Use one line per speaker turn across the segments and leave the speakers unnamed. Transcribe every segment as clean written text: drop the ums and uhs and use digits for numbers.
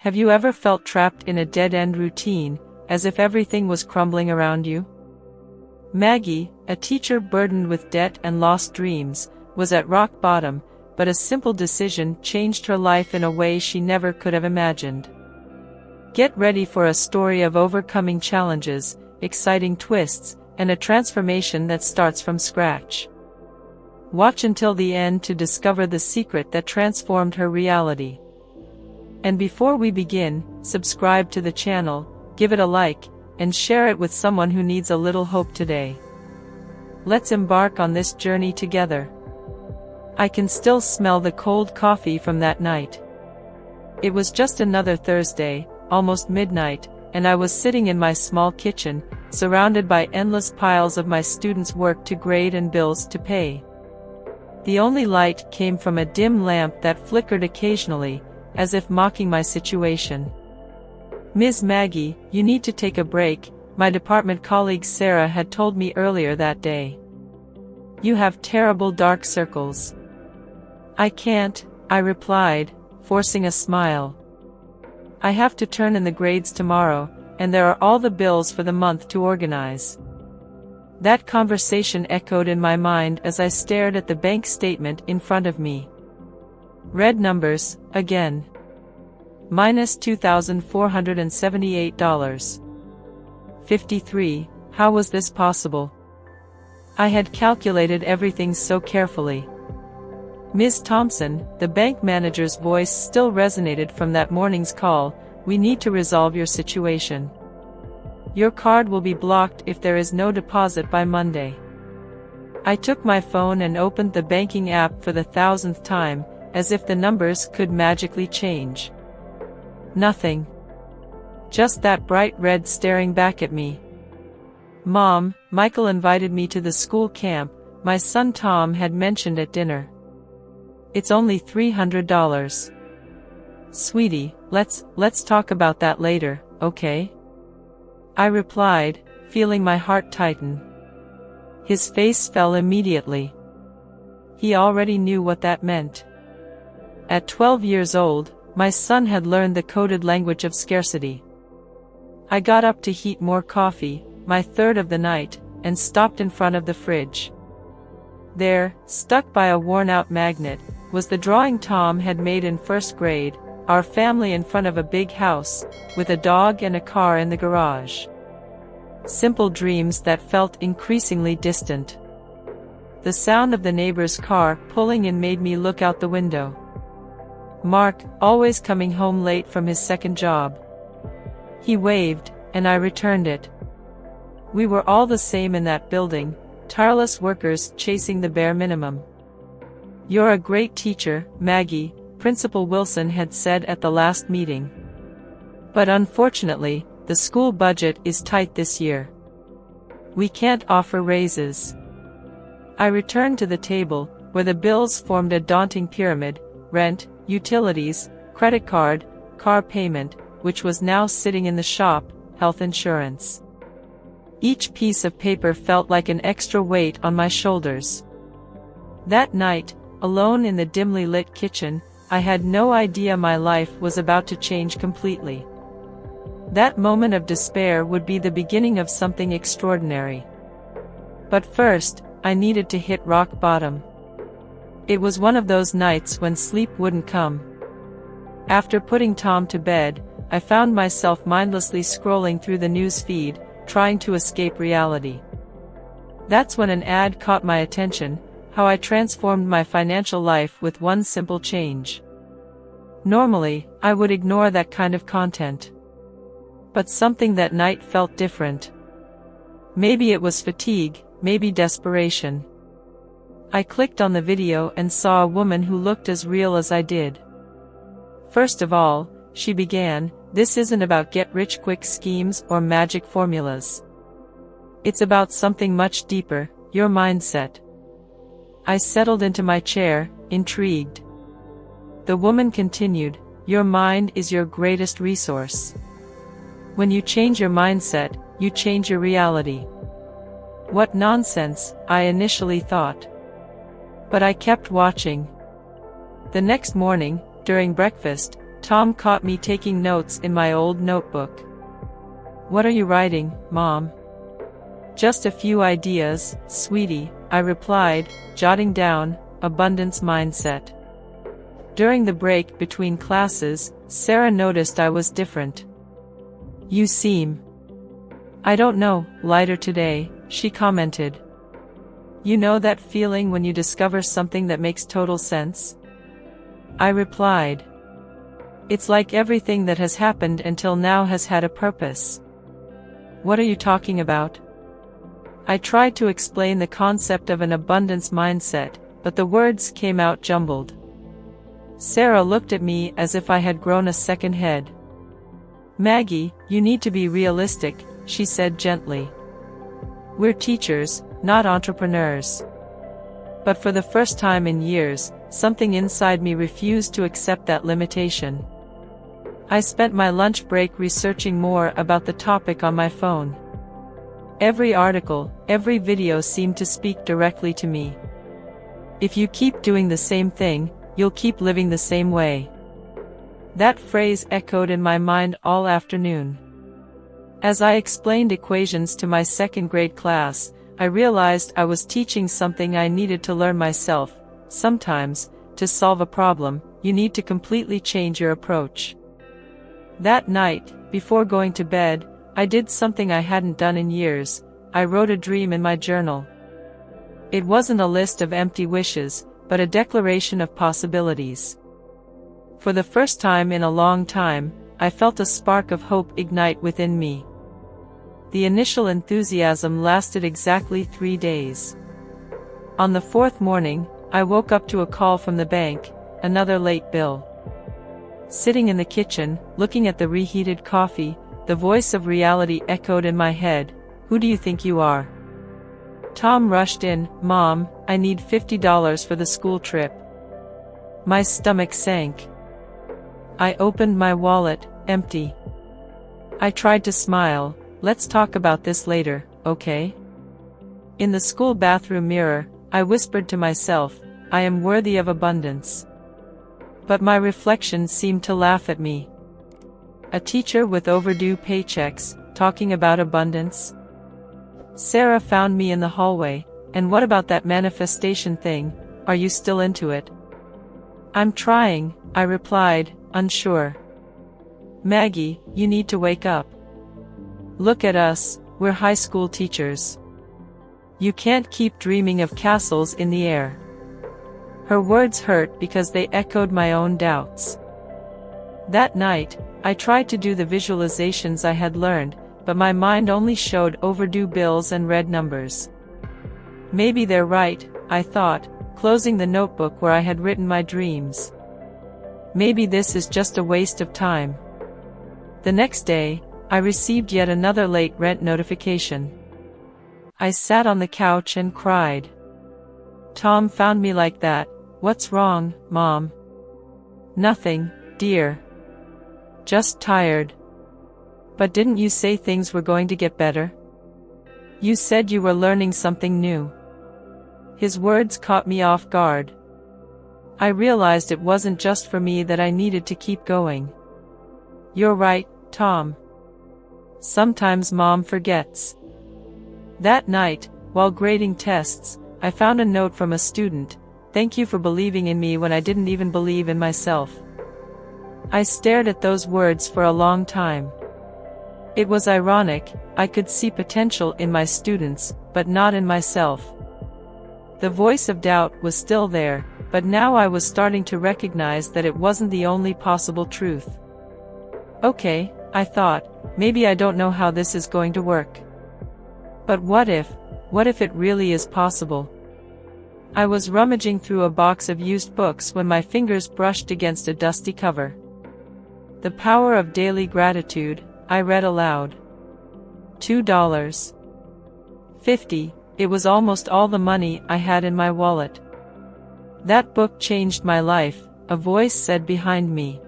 Have you ever felt trapped in a dead-end routine, as if everything was crumbling around you? Maggie, a teacher burdened with debt and lost dreams, was at rock bottom, but a simple decision changed her life in a way she never could have imagined. Get ready for a story of overcoming challenges, exciting twists, and a transformation that starts from scratch. Watch until the end to discover the secret that transformed her reality. And before we begin, subscribe to the channel, give it a like, and share it with someone who needs a little hope today. Let's embark on this journey together. I can still smell the cold coffee from that night. It was just another Thursday, almost midnight, and I was sitting in my small kitchen, surrounded by endless piles of my students' work to grade and bills to pay. The only light came from a dim lamp that flickered occasionally, as if mocking my situation. "Ms. Maggie, you need to take a break," my department colleague Sarah had told me earlier that day. "You have terrible dark circles." "I can't," I replied, forcing a smile. "I have to turn in the grades tomorrow, and there are all the bills for the month to organize." That conversation echoed in my mind as I stared at the bank statement in front of me. Red numbers, again. Minus $2,478.53. How was this possible? I had calculated everything so carefully. "Ms. Thompson," the bank manager's voice still resonated from that morning's call, "we need to resolve your situation. Your card will be blocked if there is no deposit by Monday." I took my phone and opened the banking app for the 1,000th time, as if the numbers could magically change. Nothing. Just that bright red staring back at me. "Mom, Michael invited me to the school camp my son Tom had mentioned at dinner. It's only $300. Sweetie, let's talk about that later, okay?" I replied, feeling my heart tighten. His face fell immediately. He already knew what that meant. At 12 years old, my son had learned the coded language of scarcity. I got up to heat more coffee, my third of the night, and stopped in front of the fridge. There, stuck by a worn-out magnet, was the drawing Tom had made in first grade, our family in front of a big house, with a dog and a car in the garage. Simple dreams that felt increasingly distant. The sound of the neighbor's car pulling in made me look out the window. Mark, always coming home late from his second job. He waved, and I returned it. We were all the same in that building, tireless workers chasing the bare minimum. "You're a great teacher, Maggie," Principal Wilson had said at the last meeting. "But unfortunately, the school budget is tight this year. We can't offer raises." I returned to the table, where the bills formed a daunting pyramid: rent, utilities, credit card, car payment, which was now sitting in the shop, health insurance. Each piece of paper felt like an extra weight on my shoulders. That night, alone in the dimly lit kitchen, I had no idea my life was about to change completely. That moment of despair would be the beginning of something extraordinary. But first, I needed to hit rock bottom. It was one of those nights when sleep wouldn't come. After putting Tom to bed, I found myself mindlessly scrolling through the news feed, trying to escape reality. That's when an ad caught my attention: how I transformed my financial life with one simple change. Normally, I would ignore that kind of content. But something that night felt different. Maybe it was fatigue, maybe desperation. I clicked on the video and saw a woman who looked as real as I did. "First of all," she began, "this isn't about get-rich-quick schemes or magic formulas. It's about something much deeper, your mindset." I settled into my chair, intrigued. The woman continued, "Your mind is your greatest resource. When you change your mindset, you change your reality." What nonsense, I initially thought. But I kept watching. The next morning, during breakfast, Tom caught me taking notes in my old notebook. "What are you writing, Mom?" "Just a few ideas, sweetie," I replied, jotting down, abundance mindset. During the break between classes, Sarah noticed I was different. "You seem, I don't know, lighter today," she commented. "You know that feeling when you discover something that makes total sense?" I replied. "It's like everything that has happened until now has had a purpose." "What are you talking about?" I tried to explain the concept of an abundance mindset, but the words came out jumbled. Sarah looked at me as if I had grown a second head. "Maggie, you need to be realistic," she said gently. "We're teachers, not entrepreneurs." But for the first time in years, something inside me refused to accept that limitation. I spent my lunch break researching more about the topic on my phone. Every article, every video seemed to speak directly to me. "If you keep doing the same thing, you'll keep living the same way." That phrase echoed in my mind all afternoon. As I explained equations to my second-grade class, I realized I was teaching something I needed to learn myself. Sometimes, to solve a problem, you need to completely change your approach. That night, before going to bed, I did something I hadn't done in years. I wrote a dream in my journal. It wasn't a list of empty wishes, but a declaration of possibilities. For the first time in a long time, I felt a spark of hope ignite within me. The initial enthusiasm lasted exactly 3 days. On the fourth morning, I woke up to a call from the bank, another late bill. Sitting in the kitchen, looking at the reheated coffee, the voice of reality echoed in my head. "Who do you think you are?" Tom rushed in. "Mom, I need $50 for the school trip." My stomach sank. I opened my wallet, empty. I tried to smile. "Let's talk about this later, okay?" In the school bathroom mirror, I whispered to myself, "I am worthy of abundance." But my reflection seemed to laugh at me. A teacher with overdue paychecks, talking about abundance? Sarah found me in the hallway. "And what about that manifestation thing? Are you still into it?" "I'm trying," I replied, unsure. "Maggie, you need to wake up. Look at us, we're high school teachers. You can't keep dreaming of castles in the air." Her words hurt because they echoed my own doubts. That night, I tried to do the visualizations I had learned, but my mind only showed overdue bills and red numbers. Maybe they're right, I thought, closing the notebook where I had written my dreams. Maybe this is just a waste of time. The next day, I received yet another late rent notification. I sat on the couch and cried. "Tom found me like that. What's wrong, Mom?" "Nothing, dear. Just tired." "But didn't you say things were going to get better? You said you were learning something new." His words caught me off guard. I realized it wasn't just for me that I needed to keep going. "You're right, Tom. Sometimes Mom forgets." That night, while grading tests, I found a note from a student. "Thank you for believing in me when I didn't even believe in myself." I stared at those words for a long time. It was ironic, I could see potential in my students, but not in myself. The voice of doubt was still there, but now I was starting to recognize that it wasn't the only possible truth. Okay, I thought, maybe I don't know how this is going to work. But what if it really is possible? I was rummaging through a box of used books when my fingers brushed against a dusty cover. "The Power of Daily Gratitude," I read aloud. $2.50. It was almost all the money I had in my wallet. "That book changed my life," a voice said behind me.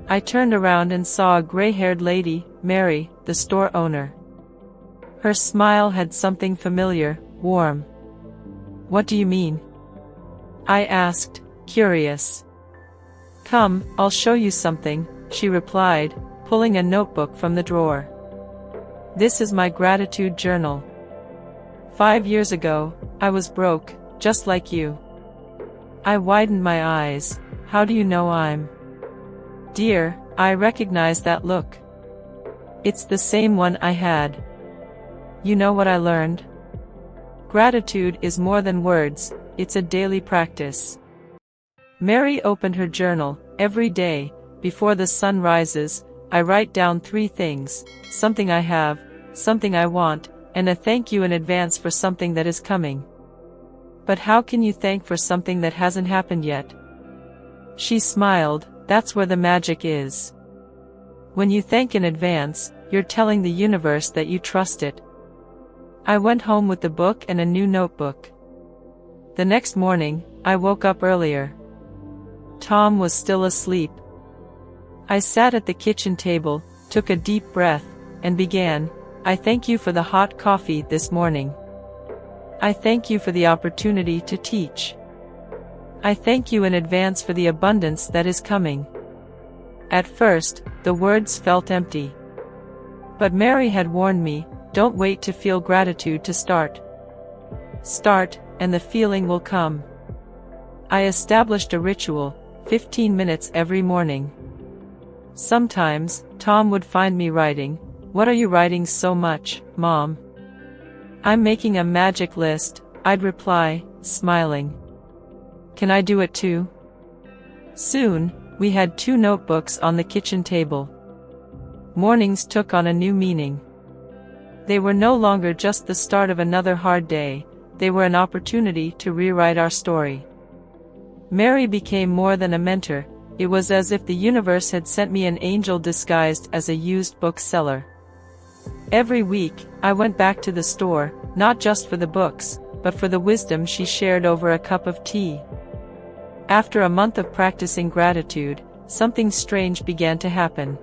I turned around and saw a gray-haired lady, Mary, the store owner. Her smile had something familiar, warm. "What do you mean?" I asked, curious. Come, I'll show you something, she replied, pulling a notebook from the drawer. This is my gratitude journal. 5 years ago, I was broke, just like you. I widened my eyes. How do you know I'm? Dear, I recognize that look. It's the same one I had. You know what I learned? Gratitude is more than words, it's a daily practice. Mary opened her journal. Every day, before the sun rises, I write down 3 things: something I have, something I want, and a thank you in advance for something that is coming. But how can you thank for something that hasn't happened yet? She smiled. That's where the magic is. When you thank in advance, you're telling the universe that you trust it. I went home with the book and a new notebook. The next morning, I woke up earlier. Tom was still asleep. I sat at the kitchen table, took a deep breath, and began, I thank you for the hot coffee this morning. I thank you for the opportunity to teach. I thank you in advance for the abundance that is coming. At first, the words felt empty. But Mary had warned me, don't wait to feel gratitude to start. Start, and the feeling will come. I established a ritual, 15 minutes every morning. Sometimes, Tom would find me writing. What are you writing so much, Mom? I'm making a magic list, I'd reply, smiling. Can I do it too? Soon, we had 2 notebooks on the kitchen table. Mornings took on a new meaning. They were no longer just the start of another hard day, they were an opportunity to rewrite our story. Mary became more than a mentor, it was as if the universe had sent me an angel disguised as a used bookseller. Every week, I went back to the store, not just for the books, but for the wisdom she shared over a cup of tea. After a month of practicing gratitude, something strange began to happen.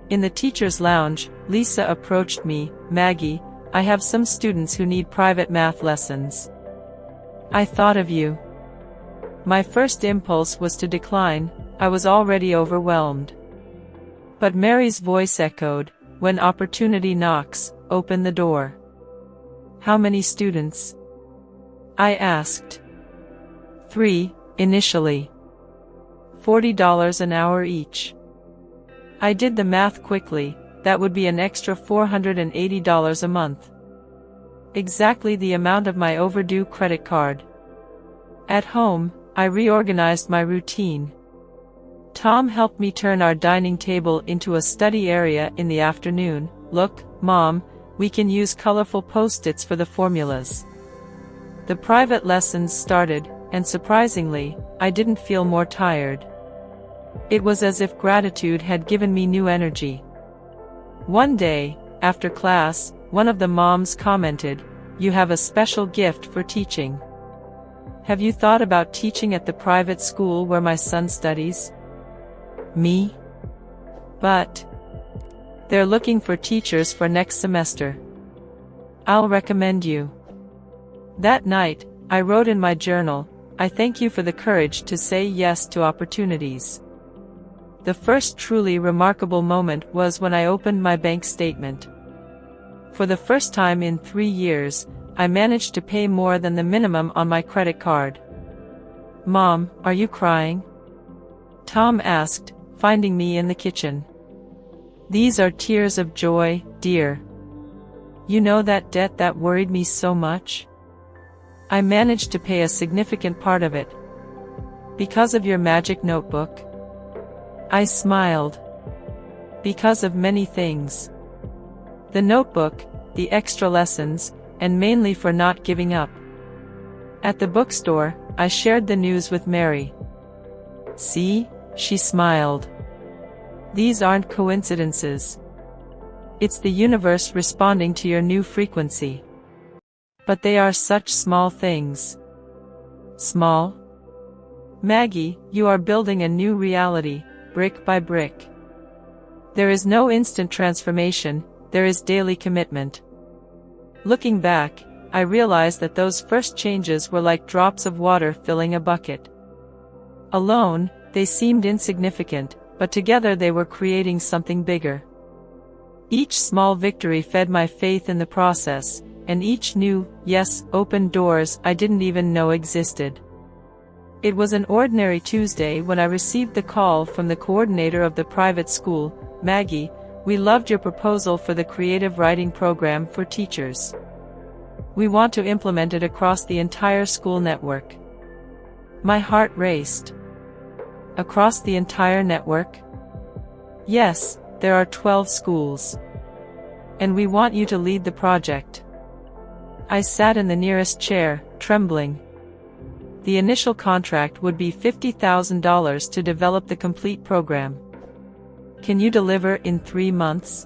In the teacher's lounge, Lisa approached me, Maggie, I have some students who need private math lessons. I thought of you. My first impulse was to decline, I was already overwhelmed. But Mary's voice echoed, when opportunity knocks, open the door. How many students? I asked. 3, initially. $40 an hour each. I did the math quickly, that would be an extra $480 a month. Exactly the amount of my overdue credit card. At home, I reorganized my routine. Tom helped me turn our dining table into a study area in the afternoon. Look, Mom, we can use colorful post-its for the formulas. The private lessons started, and surprisingly, I didn't feel more tired. It was as if gratitude had given me new energy. One day, after class, one of the moms commented, "You have a special gift for teaching. Have you thought about teaching at the private school where my son studies?" Me? But they're looking for teachers for next semester. I'll recommend you. That night, I wrote in my journal, I thank you for the courage to say yes to opportunities. The first truly remarkable moment was when I opened my bank statement. For the first time in 3 years, I managed to pay more than the minimum on my credit card. Mom, are you crying? Tom asked, finding me in the kitchen. These are tears of joy, dear. You know that debt that worried me so much? I managed to pay a significant part of it. Because of your magic notebook? I smiled. Because of many things. The notebook, the extra lessons, and mainly for not giving up. At the bookstore, I shared the news with Mary. See? She smiled. These aren't coincidences. It's the universe responding to your new frequency. But they are such small things. Small? Maggie, you are building a new reality, brick by brick. There is no instant transformation, there is daily commitment. Looking back, I realized that those first changes were like drops of water filling a bucket. Alone, They seemed insignificant, but together they were creating something bigger. Each small victory fed my faith in the process, and each new yes opened doors I didn't even know existed. It was an ordinary Tuesday when I received the call from the coordinator of the private school. "Maggie, we loved your proposal for the creative writing program for teachers. We want to implement it across the entire school network." My heart raced. Across the entire network? Yes, there are 12 schools. And we want you to lead the project. I sat in the nearest chair, trembling. The initial contract would be $50,000 to develop the complete program. Can you deliver in 3 months?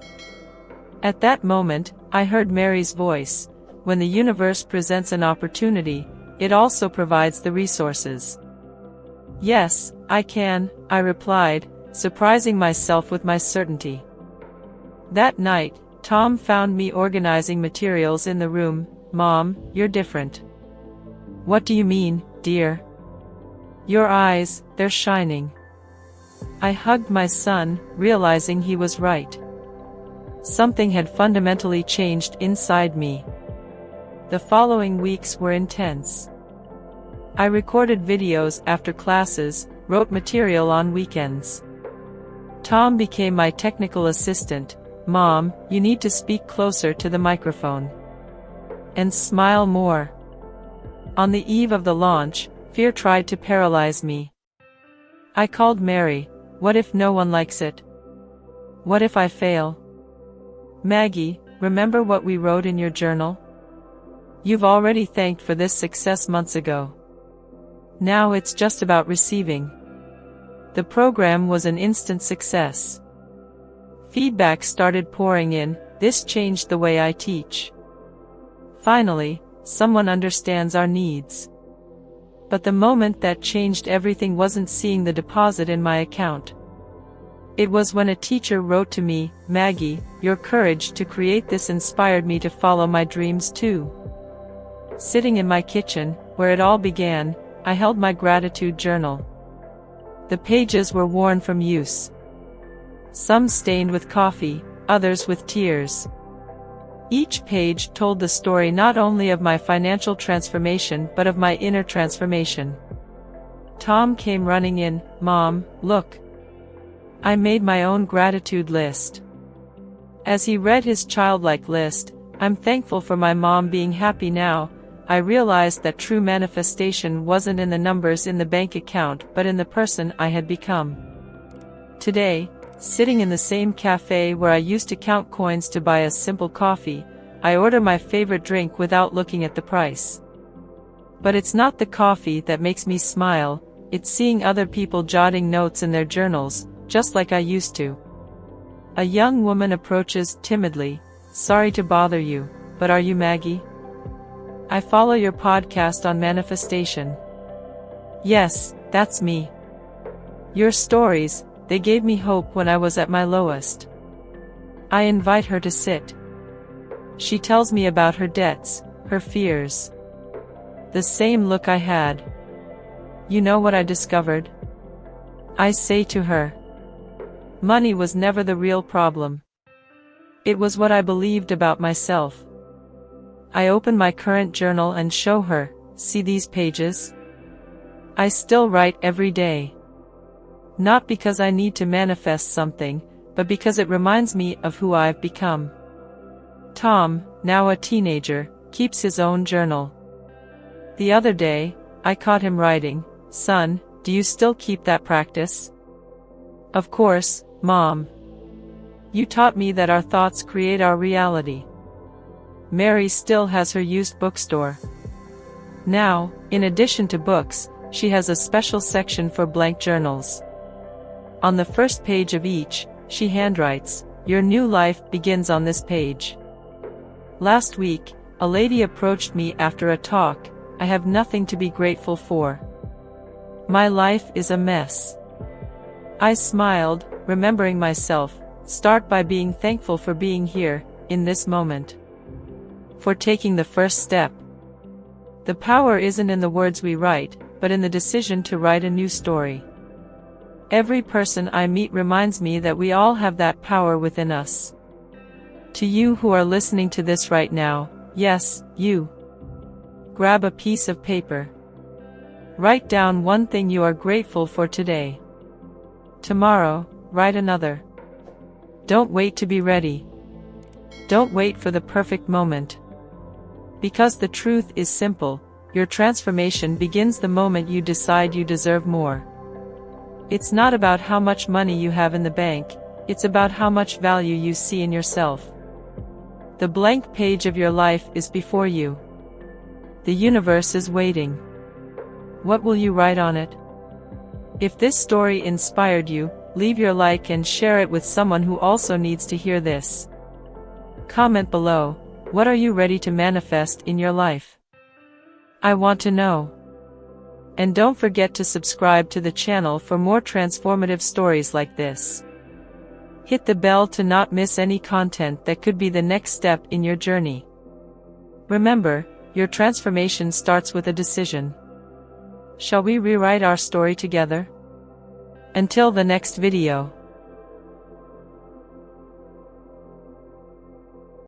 At that moment, I heard Mary's voice. When the universe presents an opportunity, it also provides the resources. Yes, I can, I replied, surprising myself with my certainty. That night, Tom found me organizing materials in the room. "Mom, you're different." "What do you mean, dear?" "Your eyes, they're shining." I hugged my son, realizing he was right. Something had fundamentally changed inside me. The following weeks were intense. I recorded videos after classes, wrote material on weekends. Tom became my technical assistant. "Mom, you need to speak closer to the microphone. And smile more." On the eve of the launch, fear tried to paralyze me. I called Mary. What if no one likes it? What if I fail? "Maggie, remember what we wrote in your journal? You've already thanked for this success months ago. Now it's just about receiving." The program was an instant success. Feedback started pouring in. This changed the way I teach. Finally, someone understands our needs. But the moment that changed everything wasn't seeing the deposit in my account. It was when a teacher wrote to me, "Maggie, your courage to create this inspired me to follow my dreams too." Sitting in my kitchen, where it all began, I held my gratitude journal. The pages were worn from use. Some stained with coffee, others with tears. Each page told the story not only of my financial transformation but of my inner transformation. Tom came running in. "Mom, look. I made my own gratitude list." As he read his childlike list, "I'm thankful for my mom being happy now," I realized that true manifestation wasn't in the numbers in the bank account but in the person I had become. Today, sitting in the same cafe where I used to count coins to buy a simple coffee, I order my favorite drink without looking at the price. But it's not the coffee that makes me smile, it's seeing other people jotting notes in their journals, just like I used to. A young woman approaches timidly. "Sorry to bother you, but are you Maggie? I follow your podcast on manifestation." "Yes, that's me. Your stories, they gave me hope when I was at my lowest." I invite her to sit. She tells me about her debts, her fears. The same look I had. "You know what I discovered?" I say to her. Money was never the real problem. It was what I believed about myself. I open my current journal and show her. "See these pages? I still write every day. Not because I need to manifest something, but because it reminds me of who I've become." Tom, now a teenager, keeps his own journal. The other day, I caught him writing. "Son, do you still keep that practice?" "Of course, Mom. You taught me that our thoughts create our reality." Mary still has her used bookstore. Now, in addition to books, she has a special section for blank journals. On the first page of each, she handwrites, "Your new life begins on this page." Last week, a lady approached me after a talk. "I have nothing to be grateful for. My life is a mess." I smiled, remembering myself. Start by being thankful for being here, in this moment. For taking the first step. The power isn't in the words we write, but in the decision to write a new story. Every person I meet reminds me that we all have that power within us. To you who are listening to this right now, yes, you. Grab a piece of paper. Write down one thing you are grateful for today. Tomorrow, write another. Don't wait to be ready. Don't wait for the perfect moment. Because the truth is simple, your transformation begins the moment you decide you deserve more. It's not about how much money you have in the bank, it's about how much value you see in yourself. The blank page of your life is before you. The universe is waiting. What will you write on it? If this story inspired you, leave your like and share it with someone who also needs to hear this. Comment below, what are you ready to manifest in your life? I want to know. And don't forget to subscribe to the channel for more transformative stories like this. Hit the bell to not miss any content that could be the next step in your journey. Remember, your transformation starts with a decision. Shall we rewrite our story together? Until the next video.